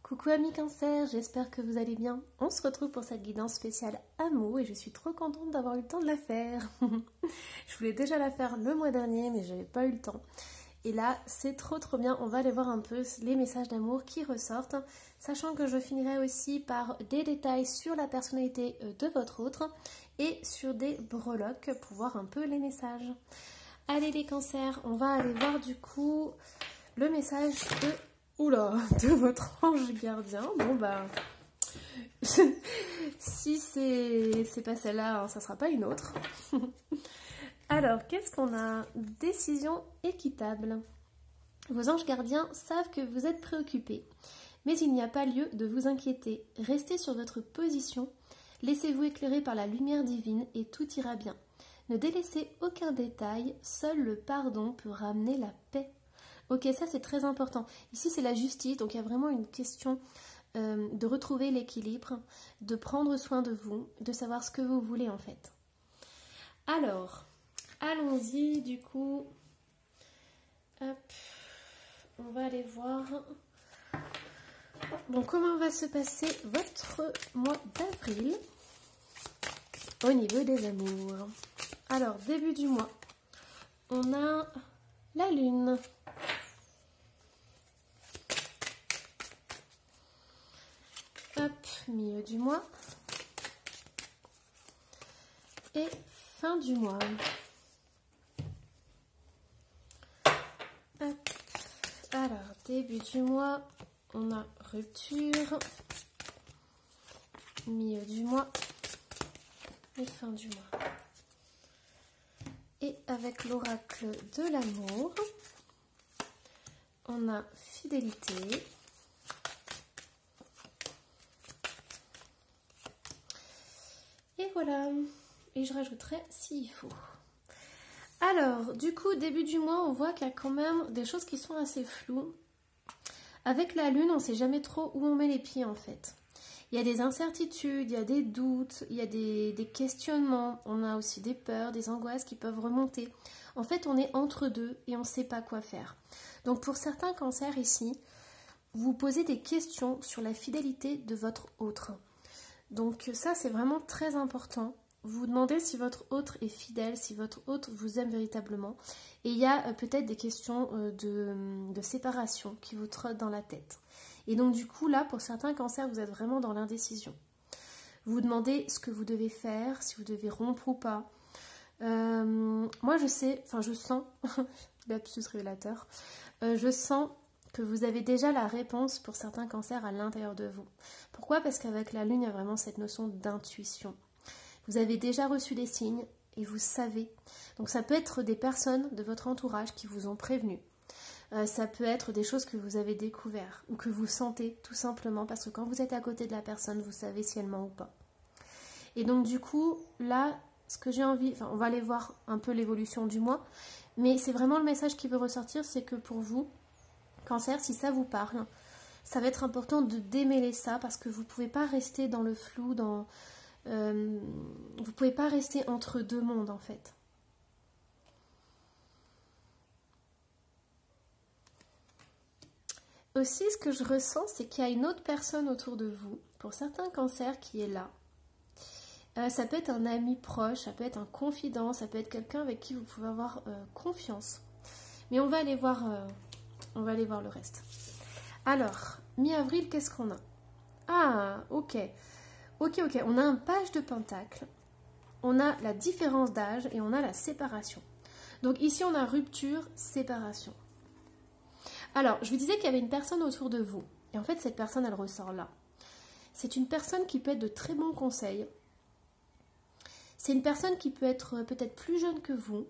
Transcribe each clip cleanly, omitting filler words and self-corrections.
Coucou amis Cancer, j'espère que vous allez bien. On se retrouve pour cette guidance spéciale amour et je suis trop contente d'avoir eu le temps de la faire. Je voulais déjà la faire le mois dernier mais j'avais pas eu le temps. Et là c'est trop bien, on va aller voir un peu les messages d'amour qui ressortent. Sachant que je finirai aussi par des détails sur la personnalité de votre autre et sur des breloques pour voir un peu les messages. Allez les cancers, on va aller voir du coup le message de votre ange gardien. Bon bah, si c'est pas celle-là, hein, ça sera pas une autre. Alors, qu'est-ce qu'on a? Décision équitable. Vos anges gardiens savent que vous êtes préoccupés, mais il n'y a pas lieu de vous inquiéter. Restez sur votre position, laissez-vous éclairer par la lumière divine et tout ira bien. Ne délaissez aucun détail, seul le pardon peut ramener la paix. Ok, ça c'est très important. Ici c'est la justice, donc il y a vraiment une question de retrouver l'équilibre, de prendre soin de vous, de savoir ce que vous voulez en fait. Alors, allons-y du coup. Hop, on va aller voir. Bon, comment va se passer votre mois d'avril au niveau des amours? Alors, début du mois, on a la lune. Hop, milieu du mois. Et fin du mois. Hop. Alors, début du mois, on a rupture. Milieu du mois. Et fin du mois. Et avec l'oracle de l'amour, on a fidélité. Et voilà, et je rajouterai s'il faut. Alors, du coup, début du mois, on voit qu'il y a quand même des choses qui sont assez floues. Avec la lune, on ne sait jamais trop où on met les pieds en fait. Il y a des incertitudes, il y a des doutes, il y a des questionnements. On a aussi des peurs, des angoisses qui peuvent remonter. En fait, on est entre deux et on ne sait pas quoi faire. Donc pour certains cancers ici, vous posez des questions sur la fidélité de votre autre. Donc ça c'est vraiment très important. Vous vous demandez si votre autre est fidèle, si votre autre vous aime véritablement. Et il y a peut-être des questions de séparation qui vous trottent dans la tête. Et donc du coup là pour certains cancers vous êtes vraiment dans l'indécision. Vous vous demandez ce que vous devez faire, si vous devez rompre ou pas. Moi je sais, enfin je sens, lapsus révélateur, je sens que vous avez déjà la réponse pour certains cancers à l'intérieur de vous. Pourquoi? Parce qu'avec la lune, il y a vraiment cette notion d'intuition. Vous avez déjà reçu des signes et vous savez. Donc ça peut être des personnes de votre entourage qui vous ont prévenu. Ça peut être des choses que vous avez découvertes ou que vous sentez tout simplement parce que quand vous êtes à côté de la personne, vous savez si elle ment ou pas. Et donc du coup, là, ce que j'ai envie, enfin on va aller voir un peu l'évolution du mois, mais c'est vraiment le message qui veut ressortir, c'est que pour vous, Cancer, si ça vous parle, ça va être important de démêler ça parce que vous ne pouvez pas rester dans le flou, vous ne pouvez pas rester entre deux mondes en fait. Aussi, ce que je ressens, c'est qu'il y a une autre personne autour de vous, pour certains cancers, qui est là. Ça peut être un ami proche, ça peut être un confident, ça peut être quelqu'un avec qui vous pouvez avoir confiance. Mais on va aller voir le reste. Alors, mi-avril, qu'est-ce qu'on a? Ah, ok. Ok, on a un page de pentacle, on a la différence d'âge et on a la séparation. Donc ici, on a rupture, séparation. Alors, je vous disais qu'il y avait une personne autour de vous. Et en fait, cette personne, elle ressort là. C'est une personne qui peut être de très bons conseils. C'est une personne qui peut être peut-être plus jeune que vous.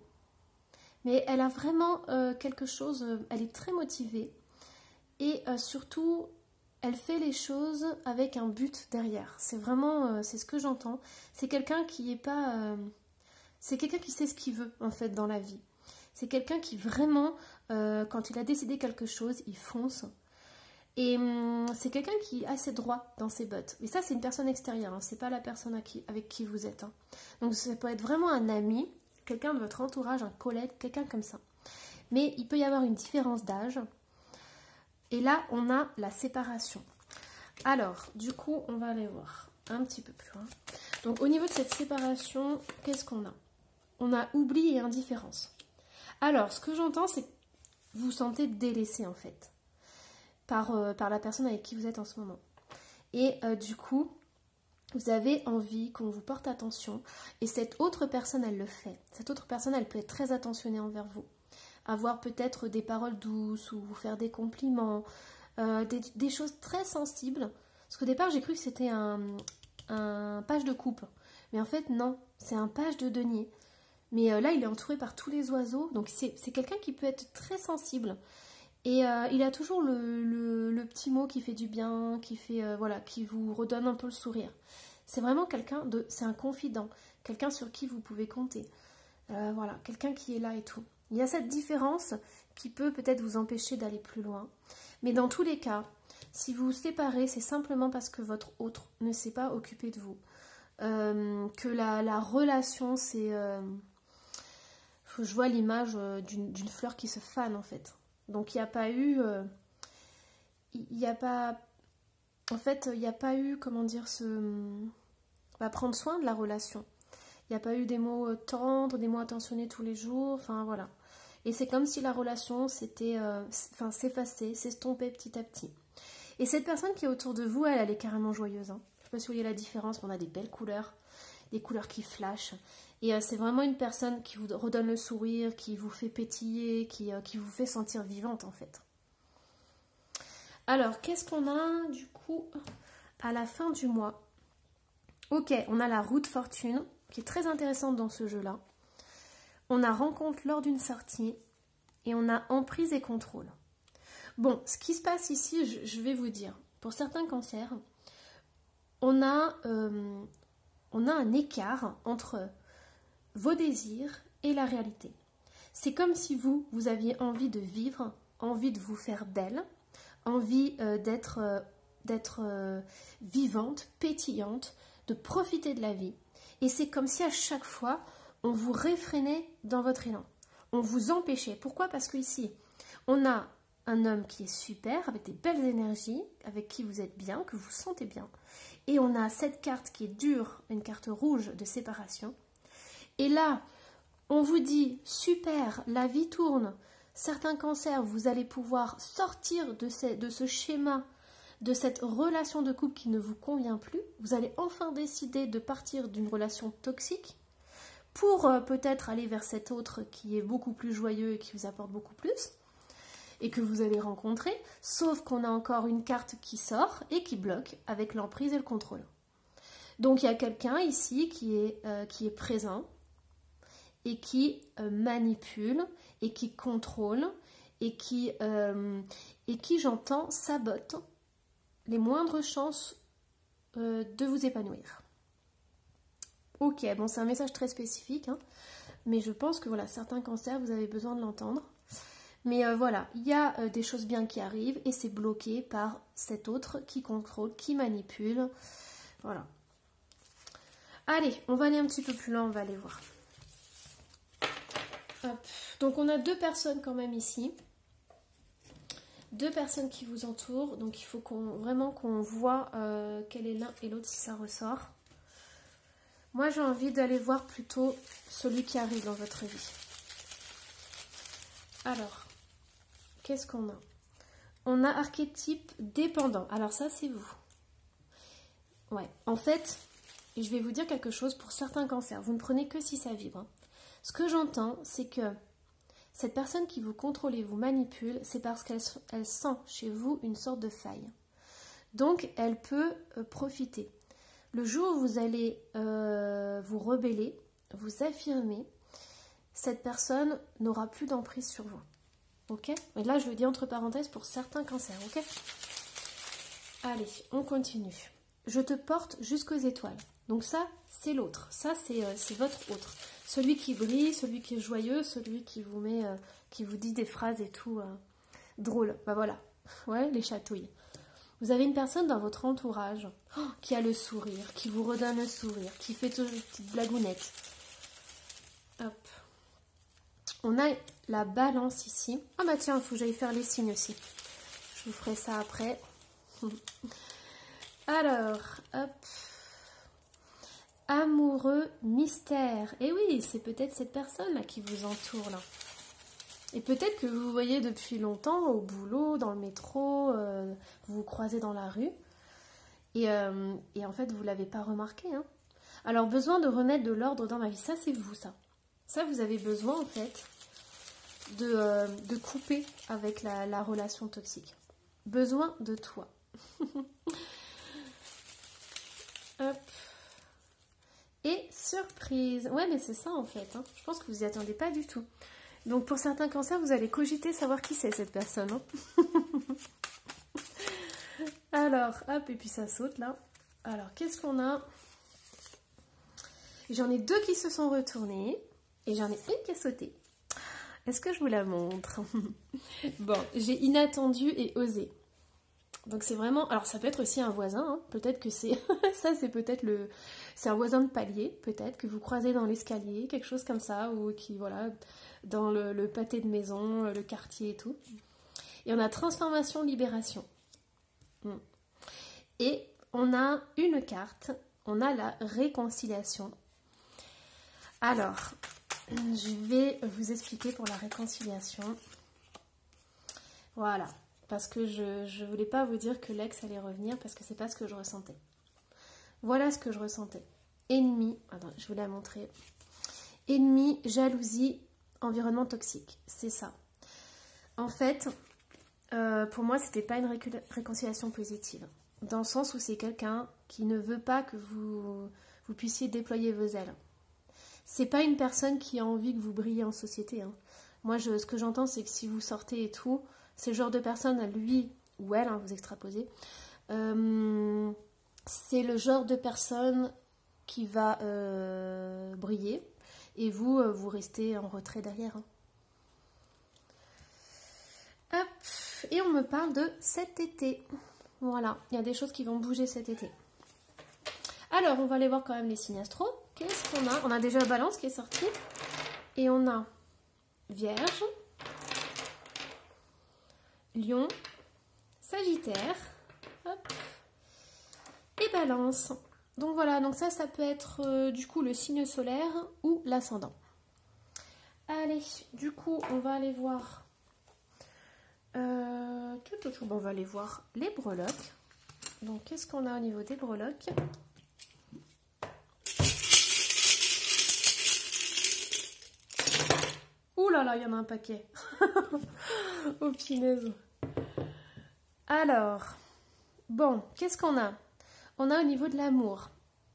Mais elle a vraiment quelque chose, elle est très motivée. Et surtout, elle fait les choses avec un but derrière. C'est vraiment, c'est ce que j'entends. C'est quelqu'un qui est pas... c'est quelqu'un qui sait ce qu'il veut en fait dans la vie. C'est quelqu'un qui vraiment, quand il a décidé quelque chose, il fonce. Et c'est quelqu'un qui a ses droits dans ses bottes. Mais ça, c'est une personne extérieure, hein. C'est pas la personne avec qui vous êtes. Hein. Donc ça peut être vraiment un ami, quelqu'un de votre entourage, un collègue, quelqu'un comme ça. Mais il peut y avoir une différence d'âge. Et là, on a la séparation. Alors, du coup, on va aller voir un petit peu plus loin. Donc, au niveau de cette séparation, qu'est-ce qu'on a? On a oubli et indifférence. Alors, ce que j'entends, c'est que vous vous sentez délaissé, en fait, par la personne avec qui vous êtes en ce moment. Et du coup, vous avez envie qu'on vous porte attention. Et cette autre personne, elle le fait. Cette autre personne, elle peut être très attentionnée envers vous. Avoir peut-être des paroles douces ou vous faire des compliments. Des choses très sensibles. Parce qu'au départ, j'ai cru que c'était un page de coupe. Mais en fait, non. C'est un page de denier. Mais là, il est entouré par tous les oiseaux. Donc, c'est quelqu'un qui peut être très sensible. Et il a toujours le petit mot qui fait du bien, qui fait voilà, qui vous redonne un peu le sourire. C'est vraiment c'est un confident. Quelqu'un sur qui vous pouvez compter. Voilà, quelqu'un qui est là et tout. Il y a cette différence qui peut peut-être vous empêcher d'aller plus loin. Mais dans tous les cas, si vous vous séparez, c'est simplement parce que votre autre ne s'est pas occupé de vous. Que la relation, c'est... je vois l'image d'une fleur qui se fane en fait. Donc il n'y a pas eu... il n'y a pas... En fait, il n'y a pas eu, comment dire, prendre soin de la relation. Il n'y a pas eu des mots tendres, des mots attentionnés tous les jours, enfin voilà. Et c'est comme si la relation s'effaçait, s'estompait petit à petit. Et cette personne qui est autour de vous, elle est carrément joyeuse. Hein. Je ne sais pas si vous voyez la différence, mais on a des belles couleurs, des couleurs qui flashent. Et c'est vraiment une personne qui vous redonne le sourire, qui vous fait pétiller, qui vous fait sentir vivante en fait. Alors, qu'est-ce qu'on a du coup à la fin du mois? Ok, on a la roue de fortune, qui est très intéressante dans ce jeu-là. On a rencontre lors d'une sortie et on a emprise et contrôle. Bon, ce qui se passe ici, je vais vous dire, pour certains cancers, on a un écart entre vos désirs et la réalité. C'est comme si vous aviez envie de vivre, envie de vous faire belle, envie d'être vivante, pétillante, de profiter de la vie. Et c'est comme si à chaque fois, on vous réfrénait dans votre élan. On vous empêchait. Pourquoi? Parce qu'ici, on a un homme qui est super, avec des belles énergies, avec qui vous êtes bien, que vous sentez bien. Et on a cette carte qui est dure, une carte rouge de séparation. Et là, on vous dit, super, la vie tourne. Certains cancers, vous allez pouvoir sortir de ce schéma, de cette relation de couple qui ne vous convient plus. Vous allez enfin décider de partir d'une relation toxique pour peut-être aller vers cet autre qui est beaucoup plus joyeux et qui vous apporte beaucoup plus et que vous allez rencontrer, sauf qu'on a encore une carte qui sort et qui bloque avec l'emprise et le contrôle. Donc il y a quelqu'un ici qui est présent et qui manipule et qui contrôle et qui j'entends, sabote les moindres chances de vous épanouir. Ok, bon, c'est un message très spécifique, hein, mais je pense que voilà, certains cancers, vous avez besoin de l'entendre. Mais voilà, il y a des choses bien qui arrivent et c'est bloqué par cet autre qui contrôle, qui manipule. Voilà. Allez, on va aller un petit peu plus loin, on va aller voir. Hop. Donc on a deux personnes quand même ici. Deux personnes qui vous entourent. Donc il faut vraiment qu'on voit quel est l'un et l'autre si ça ressort. Moi j'ai envie d'aller voir plutôt celui qui arrive dans votre vie. Alors, qu'est-ce qu'on a? On a archétype dépendant. Alors ça c'est vous. Ouais, en fait, je vais vous dire quelque chose pour certains cancers. Vous ne prenez que si ça vibre. Hein. Ce que j'entends, c'est que cette personne qui vous contrôle et vous manipule, c'est parce qu'elle sent chez vous une sorte de faille. Donc, elle peut profiter. Le jour où vous allez vous rebeller, vous affirmer, cette personne n'aura plus d'emprise sur vous. Ok? Et là, je le dis entre parenthèses pour certains cancers. Ok? Allez, on continue. Je te porte jusqu'aux étoiles. Donc ça, c'est l'autre. Ça, c'est votre autre. Celui qui brille, celui qui est joyeux, celui qui vous met, qui vous dit des phrases et tout drôles. Bah voilà. Ouais, les chatouilles. Vous avez une personne dans votre entourage qui a le sourire, qui vous redonne le sourire, qui fait toujours des petites blagounettes. Hop. On a la balance ici. Ah bah tiens, il faut que j'aille faire les signes aussi. Je vous ferai ça après. Alors, hop. Amoureux mystère. Et oui, c'est peut-être cette personne-là qui vous entoure, là. Et peut-être que vous voyez depuis longtemps au boulot, dans le métro, vous vous croisez dans la rue. Et en fait, vous ne l'avez pas remarqué. Hein. Alors, besoin de remettre de l'ordre dans ma vie. Ça, c'est vous, ça. Ça, vous avez besoin, en fait, de couper avec la relation toxique. Besoin de toi. Hop. Et surprise. Ouais, mais c'est ça, en fait. Hein. Je pense que vous n'y attendez pas du tout. Donc, pour certains cancers, vous allez cogiter savoir qui c'est, cette personne. Hein. Alors, hop, et puis ça saute, là. Alors, qu'est-ce qu'on a? J'en ai 2 qui se sont retournés. Et j'en ai une qui a sauté. Est-ce que je vous la montre? Bon, j'ai inattendu et osé. Donc c'est vraiment... Alors ça peut être aussi un voisin. Hein. Peut-être que c'est... ça, c'est peut-être le... C'est un voisin de palier, peut-être, que vous croisez dans l'escalier, quelque chose comme ça. Ou qui, voilà, dans le pâté de maison, le quartier et tout. Et on a transformation, libération. Et on a une carte. On a la réconciliation. Alors... Je vais vous expliquer pour la réconciliation. Voilà. Parce que je ne voulais pas vous dire que l'ex allait revenir parce que c'est pas ce que je ressentais. Voilà ce que je ressentais. Ennemi. Attends, je vous l'ai montré. Ennemi, jalousie, environnement toxique. C'est ça. En fait, pour moi, c'était pas une réconciliation positive. Dans le sens où c'est quelqu'un qui ne veut pas que vous puissiez déployer vos ailes. C'est pas une personne qui a envie que vous brillez en société. Hein. Moi, ce que j'entends, c'est que si vous sortez et tout, c'est le genre de personne, lui ou elle, hein, vous extraposez, c'est le genre de personne qui va briller et vous, vous restez en retrait derrière. Hein. Hop, et on me parle de cet été. Voilà, il y a des choses qui vont bouger cet été. Alors, on va aller voir quand même les signes astro. Qu'est-ce qu'on a? On a déjà Balance qui est sorti. Et on a Vierge, Lion, Sagittaire, hop, et Balance. Donc voilà, donc ça peut être du coup le signe solaire ou l'ascendant. Allez, du coup, on va aller voir... on va aller voir les breloques. Donc, qu'est-ce qu'on a au niveau des breloques? Ouh là là, il y en a un paquet. Oh punaise. Alors, bon, qu'est-ce qu'on a? On a au niveau de l'amour.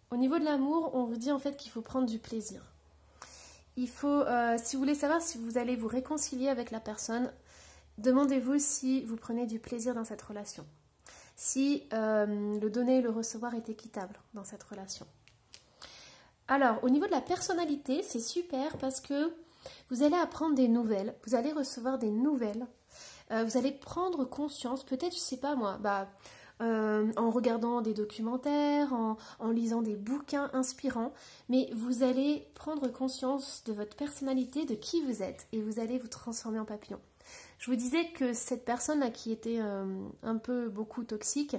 Au niveau de l'amour, on vous dit en fait qu'il faut prendre du plaisir. Il faut, si vous voulez savoir si vous allez vous réconcilier avec la personne, demandez-vous si vous prenez du plaisir dans cette relation. Si le donner et le recevoir est équitable dans cette relation. Alors, au niveau de la personnalité, c'est super parce que vous allez apprendre des nouvelles, vous allez recevoir des nouvelles, vous allez prendre conscience, peut-être, je sais pas moi, en regardant des documentaires, en lisant des bouquins inspirants, mais vous allez prendre conscience de votre personnalité, de qui vous êtes, et vous allez vous transformer en papillon. Je vous disais que cette personne-là qui était un peu beaucoup toxique,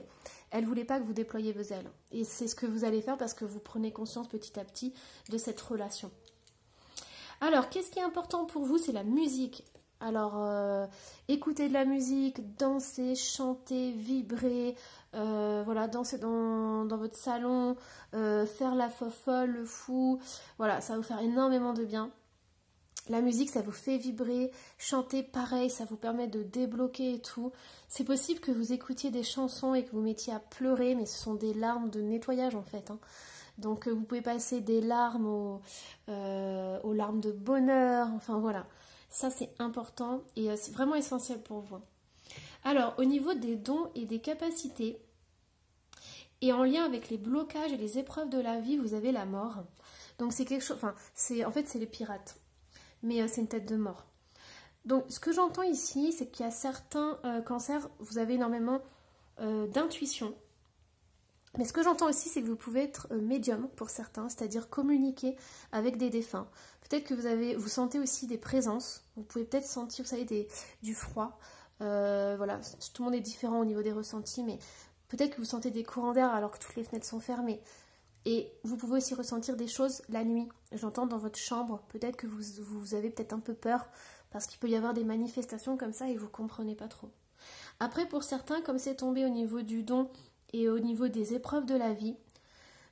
elle ne voulait pas que vous déployiez vos ailes. Et c'est ce que vous allez faire parce que vous prenez conscience petit à petit de cette relation. Alors, qu'est-ce qui est important pour vous? C'est la musique. Alors, écoutez de la musique, danser, chanter, vibrer, voilà, danser dans votre salon, faire la fofolle, le fou. Voilà, ça va vous faire énormément de bien. La musique, ça vous fait vibrer, chanter pareil, ça vous permet de débloquer et tout. C'est possible que vous écoutiez des chansons et que vous mettiez à pleurer, mais ce sont des larmes de nettoyage en fait. Hein. Donc vous pouvez passer des larmes aux larmes de bonheur, enfin voilà. Ça c'est important et c'est vraiment essentiel pour vous. Alors au niveau des dons et des capacités, et en lien avec les blocages et les épreuves de la vie, vous avez la mort. Donc c'est quelque chose, enfin en fait c'est les pirates. Mais c'est une tête de mort. Donc ce que j'entends ici, c'est qu'il y a certains cancers, vous avez énormément d'intuition. Mais ce que j'entends aussi, c'est que vous pouvez être médium pour certains, c'est-à-dire communiquer avec des défunts. Peut-être que vous sentez aussi des présences, vous pouvez peut-être sentir, vous savez, du froid. Voilà, tout le monde est différent au niveau des ressentis, mais Peut-être que vous sentez des courants d'air alors que toutes les fenêtres sont fermées. Et vous pouvez aussi ressentir des choses la nuit. J'entends dans votre chambre, peut-être que vous avez peut-être un peu peur parce qu'il peut y avoir des manifestations comme ça et vous ne comprenez pas trop. Après, pour certains, comme c'est tombé au niveau du don et au niveau des épreuves de la vie,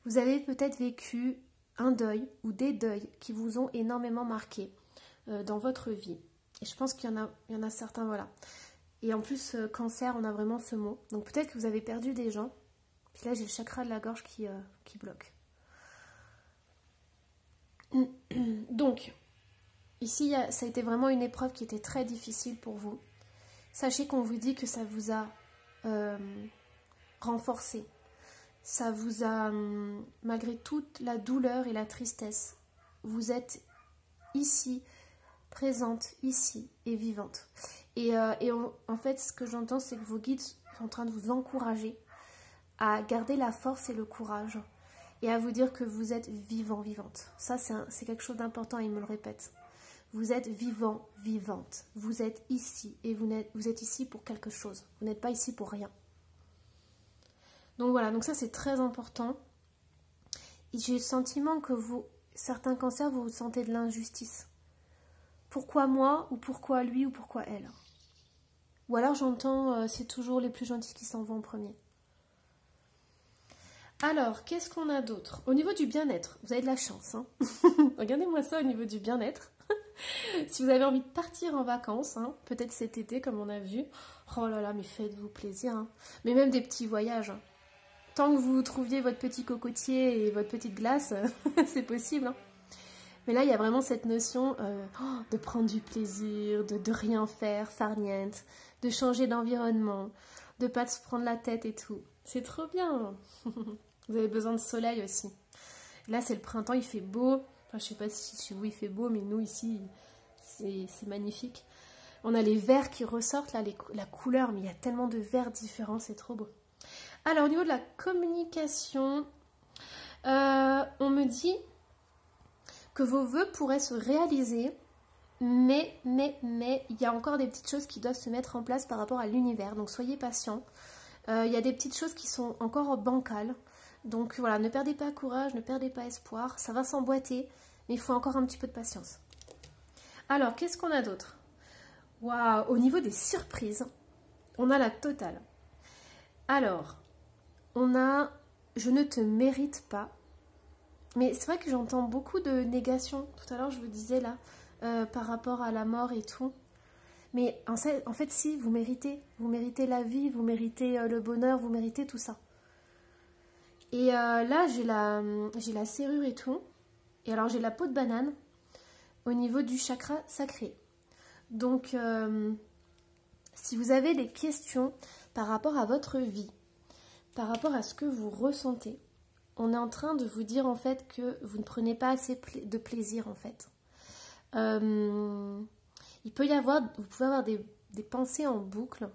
vous avez peut-être vécu un deuil ou des deuils qui vous ont énormément marqué dans votre vie. Et je pense qu'il y en a certains, voilà. Et en plus, cancer, on a vraiment ce mot. Donc peut-être que vous avez perdu des gens. Puis là, j'ai le chakra de la gorge qui bloque. Donc, ici, ça a été vraiment une épreuve qui était très difficile pour vous. Sachez qu'on vous dit que ça vous a renforcé. Ça vous a, malgré toute la douleur et la tristesse, vous êtes ici, présente, ici et vivante. En fait, ce que j'entends, c'est que vos guides sont en train de vous encourager à garder la force et le courage et à vous dire que vous êtes vivant, vivante. Ça, c'est quelque chose d'important, il me le répète. Vous êtes vivant, vivante. Vous êtes ici et vous êtes ici pour quelque chose. Vous n'êtes pas ici pour rien. Donc voilà, donc ça c'est très important. J'ai le sentiment que certains cancers, vous sentez de l'injustice. Pourquoi moi, ou pourquoi lui, ou pourquoi elle? Ou alors j'entends, c'est toujours les plus gentils qui s'en vont en premier. Alors, qu'est-ce qu'on a d'autre? Au niveau du bien-être, vous avez de la chance. Hein. Regardez-moi ça au niveau du bien-être. Si vous avez envie de partir en vacances, hein, peut-être cet été comme on a vu, oh là là, mais faites-vous plaisir. Hein. Mais même des petits voyages. Hein. Tant que vous trouviez votre petit cocotier et votre petite glace, c'est possible. Hein. Mais là, il y a vraiment cette notion de prendre du plaisir, de rien faire, farniente, de changer d'environnement, de pas se prendre la tête et tout. C'est trop bien. Vous avez besoin de soleil aussi. Là, c'est le printemps, il fait beau. Enfin, je sais pas si chez vous il fait beau, mais nous ici, c'est magnifique. On a les verts qui ressortent, là, la couleur, mais il y a tellement de verts différents, c'est trop beau. Alors, au niveau de la communication, on me dit que vos vœux pourraient se réaliser, mais, il y a encore des petites choses qui doivent se mettre en place par rapport à l'univers. Donc, soyez patients. Il y a des petites choses qui sont encore bancales. Donc voilà, ne perdez pas courage, ne perdez pas espoir. Ça va s'emboîter, mais il faut encore un petit peu de patience. Alors, qu'est-ce qu'on a d'autre? Waouh, au niveau des surprises, on a la totale. Alors, on a « je ne te mérite pas ». Mais c'est vrai que j'entends beaucoup de négations. Tout à l'heure, je vous disais là, par rapport à la mort et tout. Mais en fait, si, vous méritez la vie, vous méritez le bonheur, vous méritez tout ça. Et là, j'ai la serrure et tout. Et alors, j'ai la peau de banane au niveau du chakra sacré. Donc, si vous avez des questions par rapport à votre vie, par rapport à ce que vous ressentez, on est en train de vous dire en fait que vous ne prenez pas assez de plaisir en fait. Il peut y avoir, vous pouvez avoir des pensées en boucle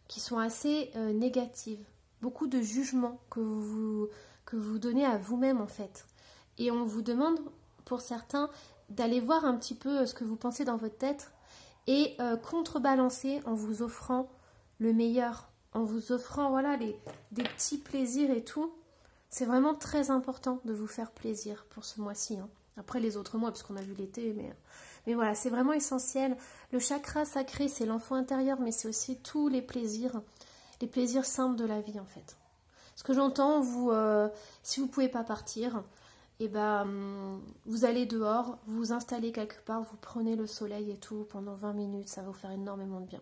qui sont assez négatives. Beaucoup de jugements que vous donnez à vous-même en fait. Et on vous demande, pour certains, d'aller voir un petit peu ce que vous pensez dans votre tête et contrebalancer en vous offrant le meilleur, en vous offrant voilà, des petits plaisirs et tout. C'est vraiment très important de vous faire plaisir pour ce mois-ci. Hein. Après les autres mois, parce qu'on a vu l'été, mais voilà, c'est vraiment essentiel. Le chakra sacré, c'est l'enfant intérieur, mais c'est aussi tous les plaisirs simples de la vie en fait. Ce que j'entends, si vous ne pouvez pas partir, eh ben, vous allez dehors, vous vous installez quelque part, vous prenez le soleil et tout pendant 20 minutes, ça va vous faire énormément de bien.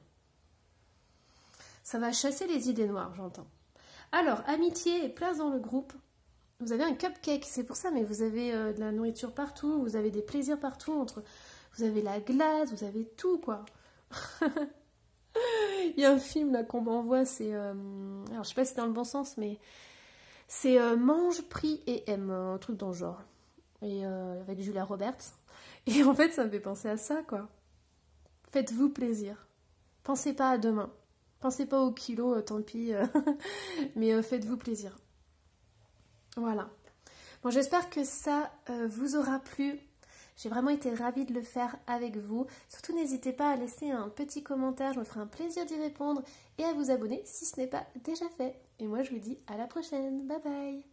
Ça va chasser les idées noires, j'entends. Alors, amitié et place dans le groupe. Vous avez un cupcake, c'est pour ça, mais vous avez de la nourriture partout, vous avez des plaisirs partout, vous avez la glace, vous avez tout, quoi. Il y a un film là qu'on m'envoie, c'est... alors, je sais pas si c'est dans le bon sens, mais c'est Mange, Prie et Aime, un truc dans le genre. Et avec Julia Roberts. Et en fait, ça me fait penser à ça, quoi. Faites-vous plaisir. Pensez pas à demain. Pensez pas au kilo, tant pis. Mais faites-vous plaisir. Voilà. Bon, j'espère que ça vous aura plu. J'ai vraiment été ravie de le faire avec vous. Surtout n'hésitez pas à laisser un petit commentaire, je me ferai un plaisir d'y répondre et à vous abonner si ce n'est pas déjà fait. Et moi je vous dis à la prochaine, bye bye.